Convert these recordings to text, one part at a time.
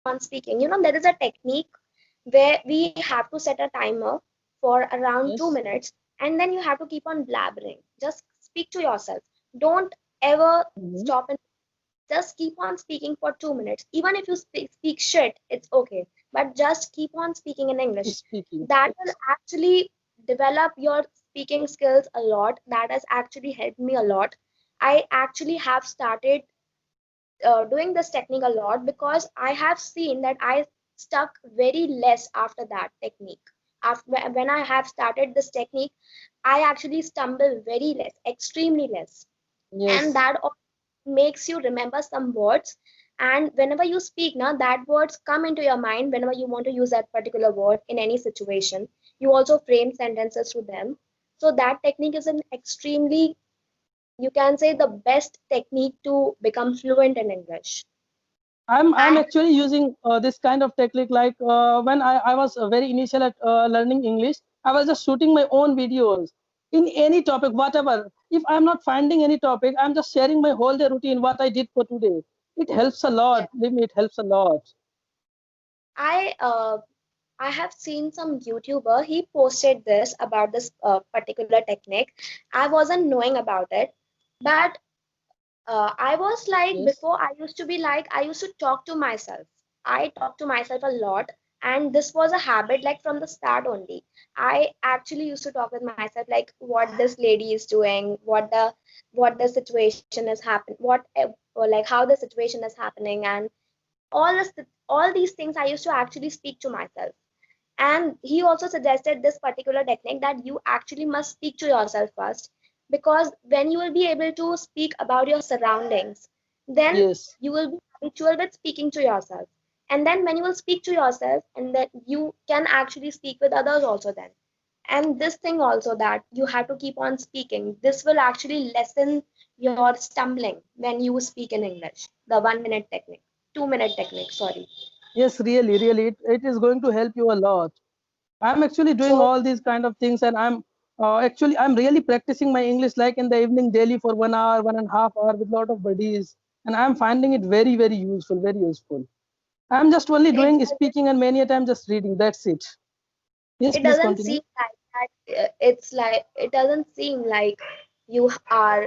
on speaking. There is a technique where we have to set a timer for around two Yes. minutes, and then you have to keep on blabbering. Just speak to yourself. Don't ever Mhm. stop and just keep on speaking for 2 minutes. Even if you speak shit, it's okay. But just keep on speaking in English. Speaking. That will actually develop your speaking skills a lot. That has actually helped me a lot. I actually have started doing this technique a lot because I have seen that I stuck very less after that technique. After when I have started this technique, I actually stumble very less, extremely less, and Yes. that makes you remember some words. And whenever you speak now, that words come into your mind whenever you want to use that particular word in any situation. You also frame sentences to them. So that technique is an extremely, you can say, the best technique to become fluent in English. I'm I actually using this kind of technique. Like when I was very initial at learning English, I was just shooting my own videos in any topic, whatever. If I'm not finding any topic, I'm just sharing my whole day routine, what I did for today. It helps a lot. Believe me, it helps a lot. I I have seen some YouTuber, he posted this about this particular technique. I wasn't knowing about it, but I was like, Yes. before I used to be like, I used to talk to myself. I talk to myself a lot, and this was a habit like from the start only. I actually used to talk with myself like what this lady is doing, what the situation is happening, or like how the situation is happening, and all this all these things I used to actually speak to myself. And he also suggested this particular technique that you actually must speak to yourself first, because when you will be able to speak about your surroundings, then Yes. you will be habitual with speaking to yourself. And then when you will speak to yourself, and then you can actually speak with others also then. And this thing also, that you have to keep on speaking, this will actually lessen your stumbling when you speak in English. The 1 minute technique, 2 minute technique, sorry. Yes, really, really, it is going to help you a lot. I'm actually doing So all these kind of things, and I'm really practicing my English like in the evening daily for 1 hour, 1.5 hour with lot of buddies, and I'm finding it very, very useful, very useful. I'm just only it doing speaking and many a time just reading. That's it. Yes, it please doesn't seem continue. like that. It's like, it doesn't seem like you are,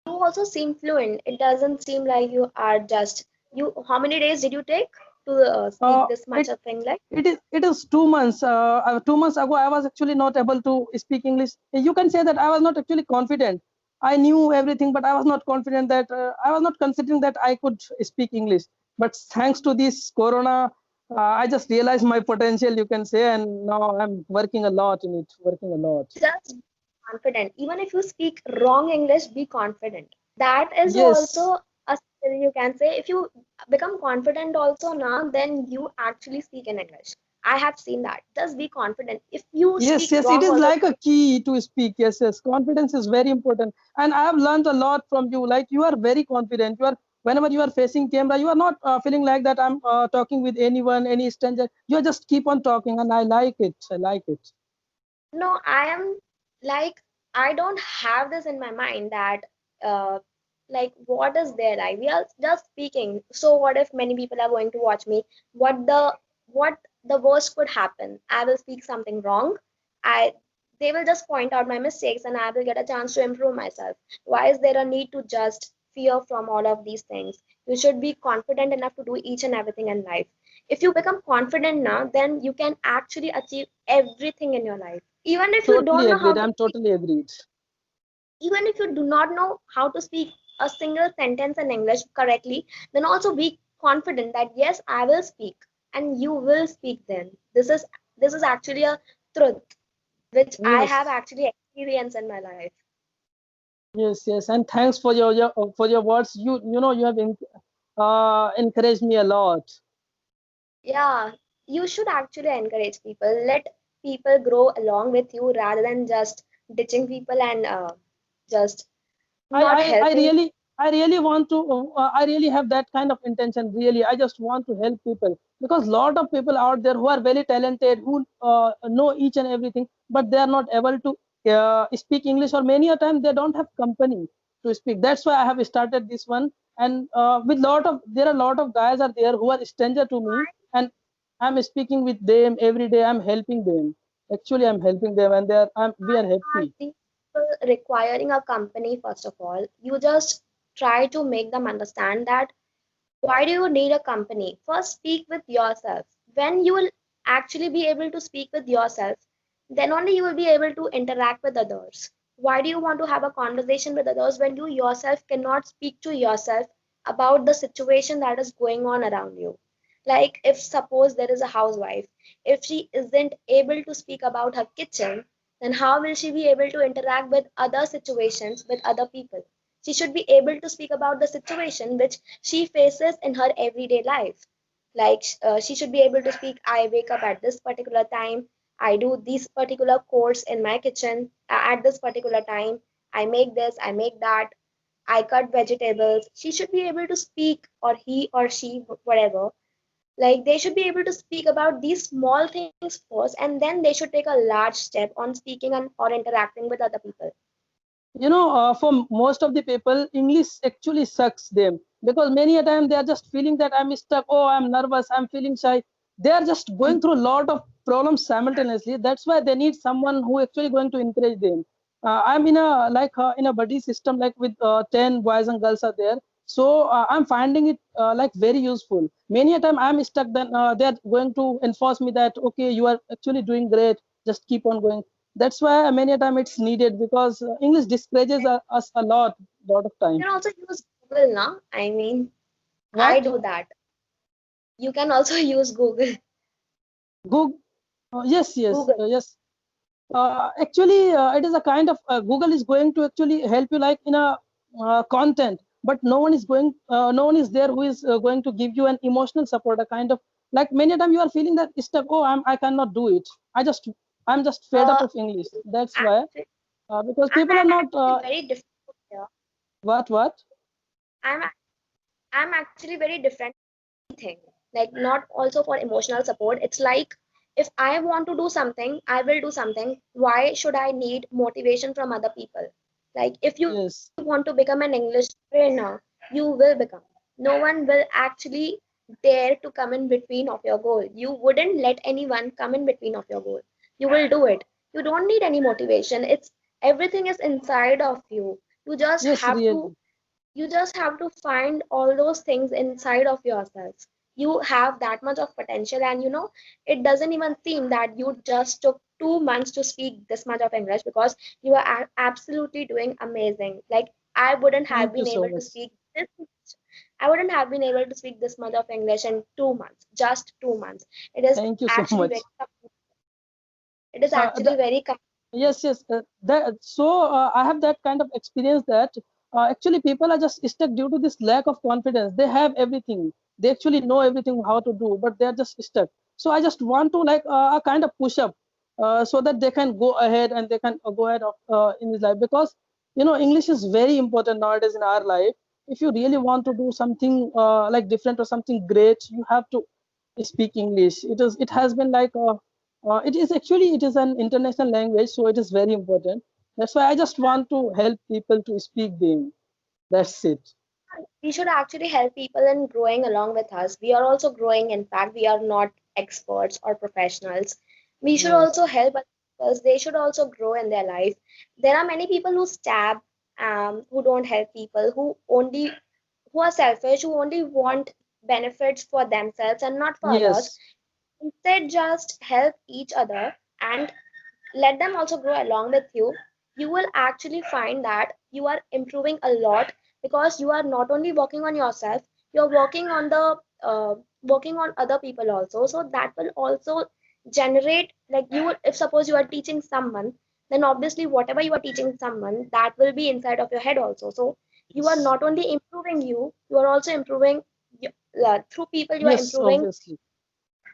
you also seem fluent. It doesn't seem like you are just, you, how many days did you take to speak Uh, this much it of English? it is 2 months. 2 months ago, I was actually not able to speak English. You can say that I was not actually confident. I knew everything, but I was not confident that I was not considering that I could speak English. But thanks to this Corona, I just realized my potential. You can say, and now I'm working a lot in it. Working a lot. Just be confident. Even if you speak wrong English, be confident. That is also Yes, a skill, you can say. If you become confident also now, then you actually speak in English. I have seen that. Just be confident. If you yes, speak yes. It wrong is also, like a key to speak. Yes, yes. Confidence is very important, and I have learned a lot from you. Like you are very confident. You are whenever you are facing camera, you are not feeling like that. I'm talking with anyone, any stranger. You just keep on talking, and I like it. I like it. no, I am like, I don't have this in my mind that like what is there, like we are just speaking. So what if many people are going to watch me? What the worst could happen? I will speak something wrong. I They will just point out my mistakes and I will get a chance to improve myself. Why is there a need to just fear from all of these things? You should be confident enough to do each and everything in life. If you become confident now, then you can actually achieve everything in your life. Even if you Totally don't know how agreed. to I'm speak, totally agreed. even if you do not know how to speak a single sentence in English correctly, then also be confident that yes, I will speak, and you will speak then. This is actually a truth which I have Yes, actually experienced in my life. yes, yes. And thanks for your words. You have encouraged me a lot. Yeah, you should actually encourage people. Let people grow along with you rather than just ditching people and just I, not I, I helping. really, I really want to, I really have that kind of intention. Really, I just want to help people because lot of people out there who are very talented, who know each and everything, but they are not able to speak English, or many a time they don't have company to speak. That's why I have started this one. And with lot of there are a lot of guys are there who are stranger to me, and I'm speaking with them every day. I'm helping them. Actually, I'm helping them, and we are Are happy. these people requiring a company, first of all? You just try to make them understand that why do you need a company? First, speak with yourself. When you will actually be able to speak with yourself, then only you will be able to interact with others. Why do you want to have a conversation with others when you yourself cannot speak to yourself about the situation that is going on around you? Like, if suppose there is a housewife, if she isn't able to speak about her kitchen, then how will she be able to interact with other situations with other people? She should be able to speak about the situation which she faces in her everyday life. Like, she should be able to speak, I wake up at this particular time, I do this particular course in my kitchen at this particular time, I make this, I make that, I cut vegetables. She should be able to speak, or he or she, whatever. Like, they should be able to speak about these small things first, and then they should take a large step on speaking and or interacting with other people. For most of the people, English actually sucks them, because many a time they are just feeling that I'm stuck. Oh, I'm nervous. I'm feeling shy. They are just going through a lot of problems simultaneously. That's why they need someone who actually going to encourage them. I'm in a buddy system, like with 10 boys and girls are there. So I'm finding it like very useful. Many a time I'm stuck. Then they are going to enforce me that, okay, you are actually doing great. Just keep on going. That's why many a time it's needed, because English discourages us a lot of You time. can also use Google now. I mean, I What? do that. You can also use Google. Google? Yes, yes, Google. yes. Actually, it is a kind of Google is going to actually help you like in a content, but no one is there who is going to give you an emotional support, a kind of like many a time you are feeling that stuck. Oh, I cannot do it. I'm just fed up Uh, of English. That's why, actually, because I'm people are not actually very different here. what. I'm I'm actually very different thing. Like, not also for emotional support. It's like, if I want to do something, I will do something. Why should I need motivation from other people? Like, if you want to Yes, become an English trainer, you will become. No one will actually dare to come in between of your goal. You wouldn't let anyone come in between of your goal. You will do it. You don't need any motivation. It's everything is inside of you. You just yes, have to really. you just have to find all those things inside of yourself. You have that much of potential, and it doesn't even seem that you just took 2 months to speak this much of English, because you are absolutely doing amazing. Like, I wouldn't have Thank you been so able to much. speak this much. I wouldn't have been able to speak this much of English in 2 months, just 2 months. It is Thank you so actually much. very, it is Uh, actually very Yes, yes. I have that kind of experience that actually people are just stuck due to this lack of confidence. They have everything. They actually know everything how to do, but they're just stuck. So I just want to like a kind of push up, so that they can go ahead and they can go ahead of, in his life, because English is very important nowadays in our life. If you really want to do something like different or something great, you have to speak English. It has been like it is an international language, so it is very important. That's why I just want to help people to speak them. That's it. we should actually help people in growing along with us. We are also growing. In fact, we are not experts or professionals. We should also Yes, help others because they should also grow in their life. There are many people who stab, who don't help people, who are selfish, who only want benefits for themselves and not for others. yes, Instead, just help each other and let them also grow along with you. You will actually find that you are improving a lot, because you are not only working on yourself, you're working on other people also. So that will also generate, like, if suppose you are teaching someone, then obviously whatever you are teaching someone, that will be inside of your head also. So you are yes, not only improving, you are also improving. Through people, yes, obviously.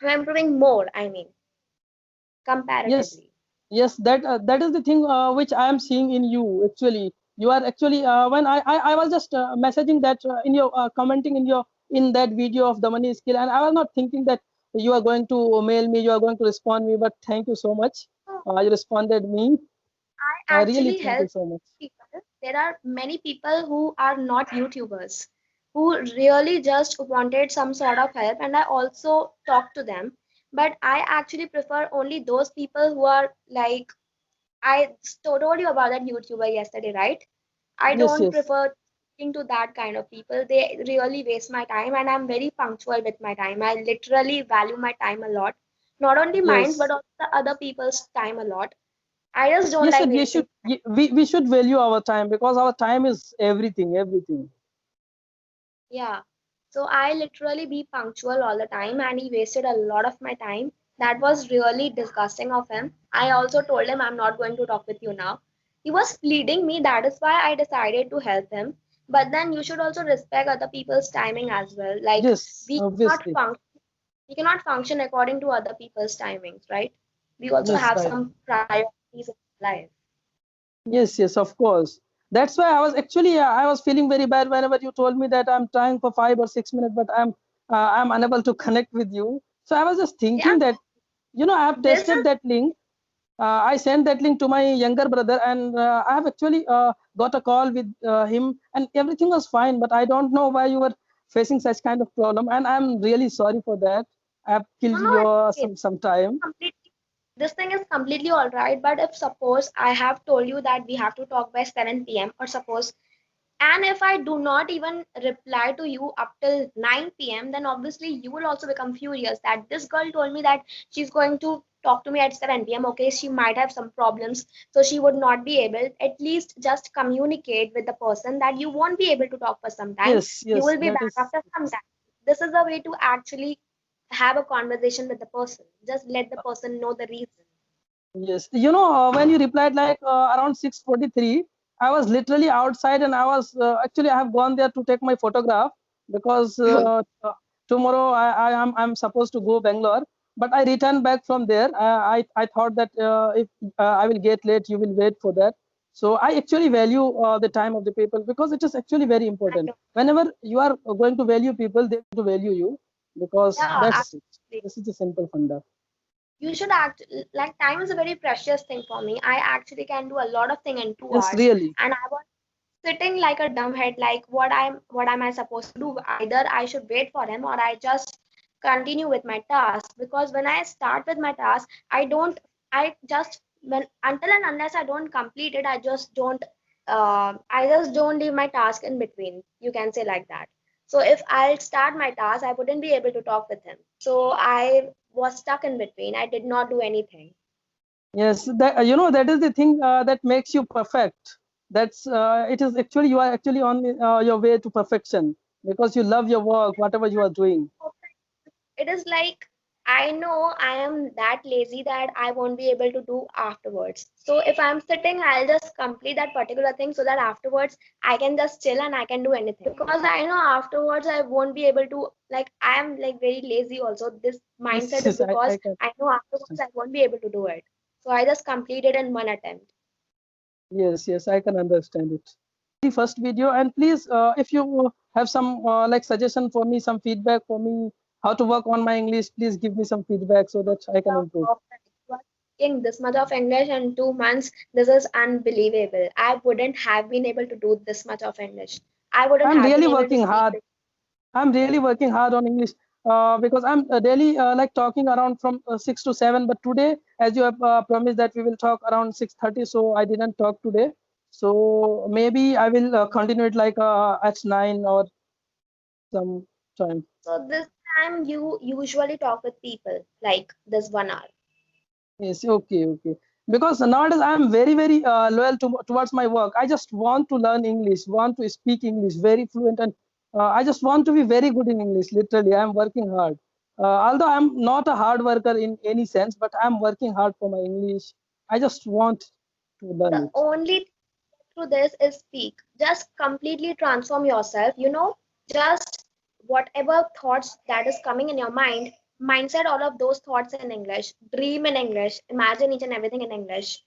you are improving more, I mean, Yes, comparatively. yes, that is the thing which I am seeing in you. Actually, you are actually when I was just messaging that in your commenting in that video of the money skill, and I was not thinking that you are going to mail me, you are going to respond me, but thank you so much. You responded me. I Really, actually thank you help so much. people. There are many people who are not YouTubers. who really just wanted some sort of help, and I also talked to them. But I actually prefer only those people who are like, I told you about that YouTuber yesterday, right? I Yes, don't yes, prefer talking to that kind of people. They really waste my time, and I'm very punctual with my time. I literally value my time a lot. Not only mine, but yes, also the other people's time a lot. I just don't yes. like And we wasting. should we should value our time because our time is everything, everything. Yeah. So I literally be punctual all the time, and he wasted a lot of my time. That was really disgusting of him. I also told him I'm not going to talk with you now. He was pleading me, that is why I decided to help him. But then you should also respect other people's timing as well. Like Yes, we cannot obviously. function we cannot function according to other people's timings, right? We also Yes, have right. some priorities in life. Yes, yes, of course. That's why I was actually I was feeling very bad whenever you told me that I'm trying for 5 or 6 minutes, but I'm unable to connect with you. So I was just Yeah, thinking that I have this tested is that link. I sent that link to my younger brother, and I have actually got a call with him, and everything was fine. But I don't know why you were facing such kind of problem, and I'm really sorry for that. I have no, killed no, it's your okay. some time. Completely, this thing is completely all right. But if suppose I have told you that we have to talk by 7 p.m., or suppose, and if I do not even reply to you up till 9 p.m., then obviously you will also become furious that this girl told me that she's going to talk to me at 7 p.m. Okay, she might have some problems, so she would not be able. At least just communicate with the person that you won't be able to talk for some time. Yes, You yes, will be that back is. after some time. This is a way to actually have a conversation with the person. Just let the person know the reason. Yes, when you replied like around 6:43, I was literally outside, and I was actually I have gone there to take my photograph because tomorrow I'm supposed to go Bangalore, but I returned back from there. I thought that if I will get late, you will wait for that. So I actually value the time of the people because it is actually very I important. know. Whenever you are going to value people, they have to value you because Yeah, that's it. absolutely. This is the simple funda. You should act like time is a very precious thing for me. I actually can do a lot of thing in two Yes, hours, really. and I was sitting like a dumbhead. Like what am I supposed to do? Either I should wait for him or I just continue with my task. Because when I start with my task, I just when until and unless I don't complete it, I just don't leave my task in between. You can say like that. So if I'll start my task, I wouldn't be able to talk with him. So I was stuck in between. I did not do anything. Yes, that that is the thing that makes you perfect. That's it is actually you are actually on your way to perfection because you love your work, whatever you are doing. It is like I know I am that lazy that I won't be able to do afterwards. So if I'm sitting, I'll just complete that particular thing so that afterwards I can just chill and I can do anything. Because I know afterwards I won't be able to, like, I am like very lazy also. This Yes, mindset is yes, I because can I know afterwards understand. I won't be able to do it. So I just complete it in one attempt. Yes, yes, I can understand it. The first video, and please, if you have some like suggestion for me, some feedback for me, how to work on my English, please give me some feedback so that I can Yeah, improve. perfect. You are speaking this much of English in 2 months. This is unbelievable. I wouldn't have been able to do this much of English. I wouldn't I'm have been really able to working speak hard. this. I'm really working hard on English because I'm daily like talking around from 6 to 7. But today, as you have promised that we will talk around 6:30, so I didn't talk today. So maybe I will continue it like at 9 or some time. So this time you usually talk with people like this 1 hour. Yes, okay, okay. Because nowadays I'm very, very loyal towards my work. I just want to learn English, want to speak English very fluent, and I just want to be very good in English. Literally, I'm working hard. Although I'm not a hard worker in any sense, but I'm working hard for my English. I just want to learn The it. only through this is speak. Just completely transform yourself. Just whatever thoughts that is coming in your mind, mindset all of those thoughts in English, dream in English, imagine each and everything in English.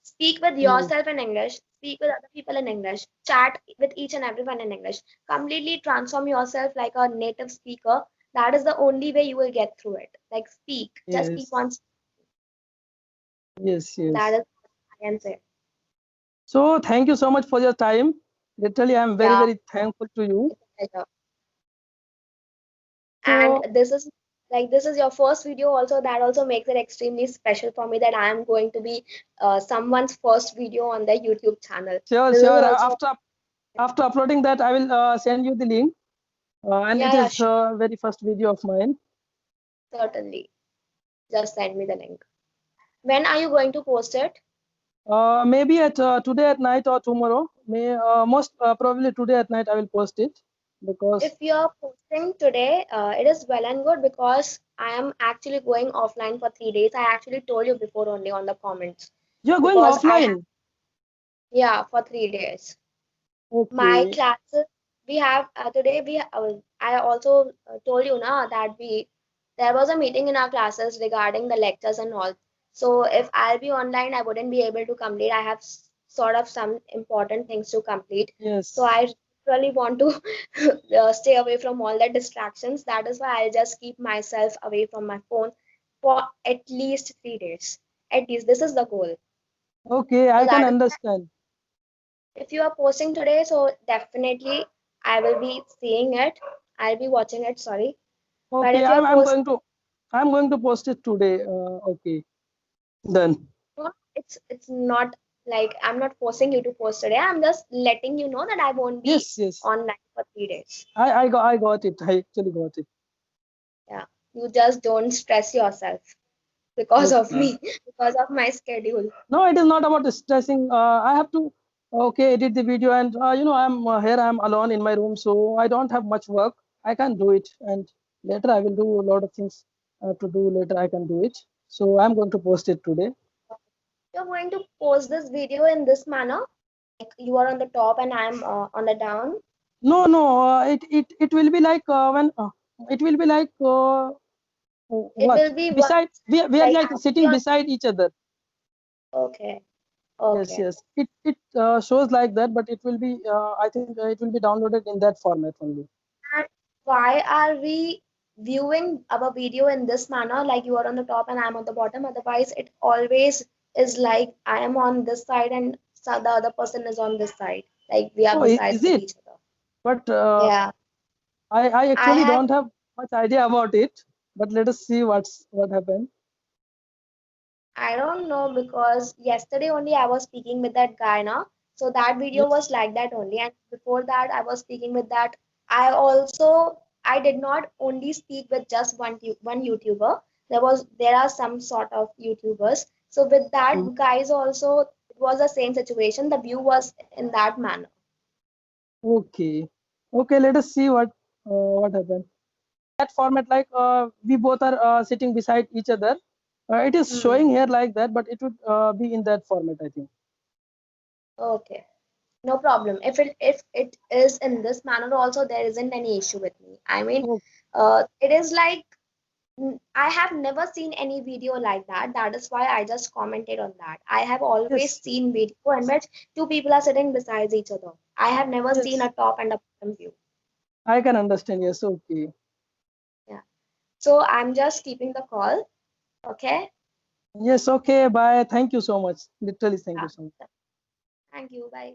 Speak with Yes, yourself in English, speak with other people in English, chat with each and everyone in English. Completely transform yourself like a native speaker. That is the only way you will get through it. Like speak, just keep yes, on. yes, That yes. is what I can say. So thank you so much for your time. Literally, I'm very, Yeah, very thankful to you. it's a pleasure. And So this is your first video also. That also makes it extremely special for me that I am going to be someone's first video on the YouTube channel. sure, This is sure. also, After uploading that, I will send you the link. And yeah, it yeah, is very first video of mine. certainly. Just send me the link. When are you going to post it? Maybe at today at night or tomorrow. Most probably today at night I will post it because If you're posting today, it is well and good because I am actually going offline for 3 days. I actually told you before only on the comments you are going because I have, offline. yeah, for 3 days. My Okay. classes we have today I also told you now that we there was a meeting in our classes regarding the lectures and all. So if I'll be online, I wouldn't be able to complete. I have sort of some important things to complete. So Yes. I really want to stay away from all the distractions. That is why I'll just keep myself away from my phone for at least 3 days. At least this is the goal. Okay, So I can that is, understand. if you are posting today, so definitely I will be seeing it. I'll be watching it, sorry. But Okay, if you're posting, I'm going to post it today. Okay, done. it's not like I'm not forcing you to post today. I'm just letting you know that I won't be Yes, yes. online for 3 days. I got it. I actually got it. Yeah. You just don't stress yourself because of Okay. me, because of my schedule. No, it is not about stressing. I have to okay edit the video, and I'm here. I'm alone in my room, so I don't have much work. I can do it, and later I will do a lot of things to do. Later I can do it. So I'm going to post it today. You're going to post this video in this manner, like you are on the top and I'm on the down. No, no. It will be like when it will be like It what will be one beside we are like like I'll be sitting on. beside each other. Okay, Yes, okay. yes. It shows like that, but it will be I think it will be downloaded in that format only. And why are we viewing our video in this manner, like you are on the top and I'm on the bottom? Otherwise, it always is like I am on this side and so the other person is on this side, like we are Oh, besides is with it? each other. But Yeah, I I actually have. don't have much idea about it. But let us see what happened. I don't know because yesterday only I was speaking with that guy now. So that video Yes. was like that only. And before that, I was speaking with that. I did not only speak with just one YouTuber. There are some sort of YouTubers. So with that Mm. guys also, it was the same situation. The view was in that manner. Okay. Okay. Let us see what happened. That format, like we both are sitting beside each other. It is Hmm. showing here like that, but it would be in that format, I think. Okay. No problem. If it is in this manner also, there isn't any issue with me. I mean, Oh, it is like I have never seen any video like that. That is why I just commented on that. I have always yes. seen video in which two people are sitting beside each other. I have never seen Yes. a top and a bottom view. I can understand. Yes. Okay. Yeah. So I'm just keeping the call. Okay. Yes. Okay. Bye. Thank you so much. Literally, thank you so much. Yeah. Thank you. Bye.